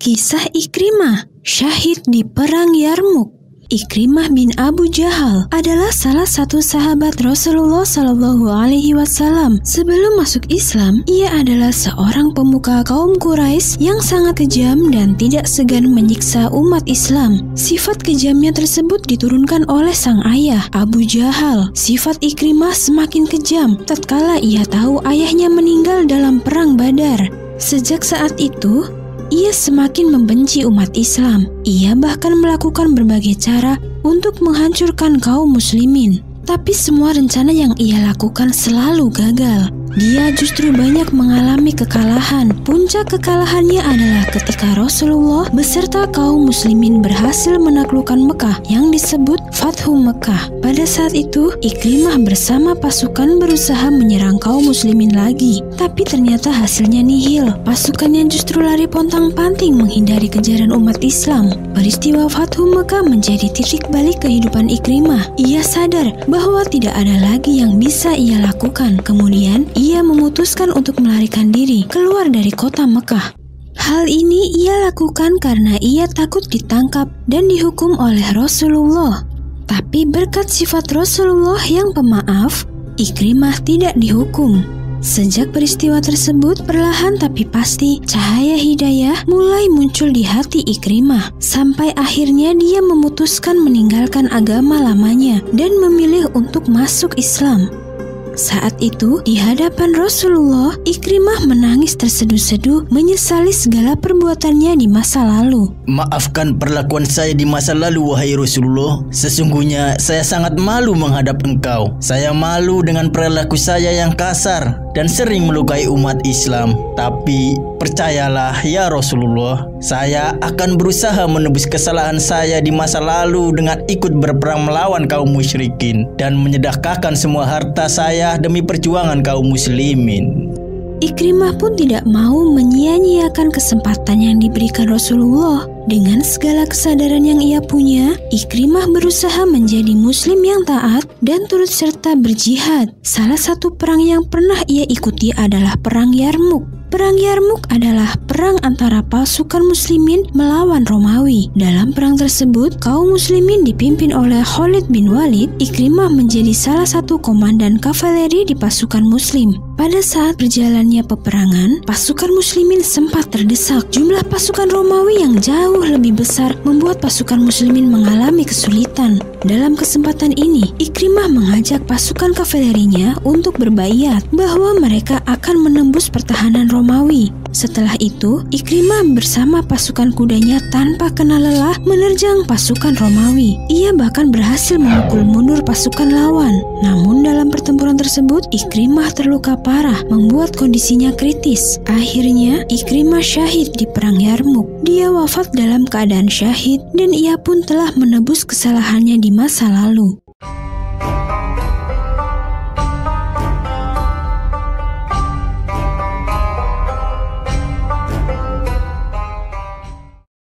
Kisah Ikrimah, syahid di Perang Yarmuk. Ikrimah bin Abu Jahal adalah salah satu sahabat Rasulullah Shallallahu Alaihi Wasallam. Sebelum masuk Islam, ia adalah seorang pemuka kaum Quraisy yang sangat kejam dan tidak segan menyiksa umat Islam. Sifat kejamnya tersebut diturunkan oleh sang ayah, Abu Jahal. Sifat Ikrimah semakin kejam tatkala ia tahu ayahnya meninggal dalam perang Badar. Sejak saat itu, ia semakin membenci umat Islam. Ia bahkan melakukan berbagai cara untuk menghancurkan kaum muslimin. Tapi semua rencana yang ia lakukan selalu gagal. Dia justru banyak mengalami kekalahan. Puncak kekalahannya adalah ketika Rasulullah beserta kaum muslimin berhasil menaklukkan Mekah yang disebut Fathu Mekah. Pada saat itu, Ikrimah bersama pasukan berusaha menyerang kaum muslimin lagi. Tapi ternyata hasilnya nihil. Pasukannya justru lari pontang-panting menghindari kejaran umat Islam. Peristiwa Fathu Mekah menjadi titik balik kehidupan Ikrimah. Ia sadar bahwa tidak ada lagi yang bisa ia lakukan. Kemudian, ia memutuskan untuk melarikan diri keluar dari kota Mekah. Hal ini ia lakukan karena ia takut ditangkap dan dihukum oleh Rasulullah. Tapi berkat sifat Rasulullah yang pemaaf, Ikrimah tidak dihukum. Sejak peristiwa tersebut, perlahan tapi pasti cahaya hidayah mulai muncul di hati Ikrimah. Sampai akhirnya dia memutuskan meninggalkan agama lamanya dan memilih untuk masuk Islam. Saat itu, di hadapan Rasulullah, Ikrimah menangis terseduh-seduh menyesali segala perbuatannya di masa lalu. Maafkan perlakuan saya di masa lalu, wahai Rasulullah. Sesungguhnya saya sangat malu menghadap engkau. Saya malu dengan perilaku saya yang kasar dan sering melukai umat Islam. Tapi percayalah ya Rasulullah, saya akan berusaha menebus kesalahan saya di masa lalu dengan ikut berperang melawan kaum musyrikin dan menyedekahkan semua harta saya demi perjuangan kaum muslimin. Ikrimah pun tidak mau menyia-nyiakan kesempatan yang diberikan Rasulullah. Dengan segala kesadaran yang ia punya, Ikrimah berusaha menjadi muslim yang taat dan turut serta berjihad. Salah satu perang yang pernah ia ikuti adalah Perang Yarmuk. Perang Yarmuk adalah perang antara pasukan muslimin melawan Romawi. Dalam perang tersebut, kaum muslimin dipimpin oleh Khalid bin Walid. Ikrimah menjadi salah satu komandan kavaleri di pasukan muslim. Pada saat berjalannya peperangan, pasukan muslimin sempat terdesak. Jumlah pasukan Romawi yang jauh lebih besar membuat pasukan muslimin mengalami kesulitan. Dalam kesempatan ini, Ikrimah mengajak pasukan kavalerinya untuk berbaiat bahwa mereka akan menembus pertahanan Romawi. Setelah itu, Ikrimah bersama pasukan kudanya tanpa kenal lelah menerjang pasukan Romawi. Ia bahkan berhasil memukul mundur pasukan lawan. Namun dalam pertempuran tersebut, Ikrimah terluka parah, membuat kondisinya kritis. Akhirnya, Ikrimah syahid di Perang Yarmuk. Dia wafat dalam keadaan syahid dan ia pun telah menebus kesalahannya di masa lalu.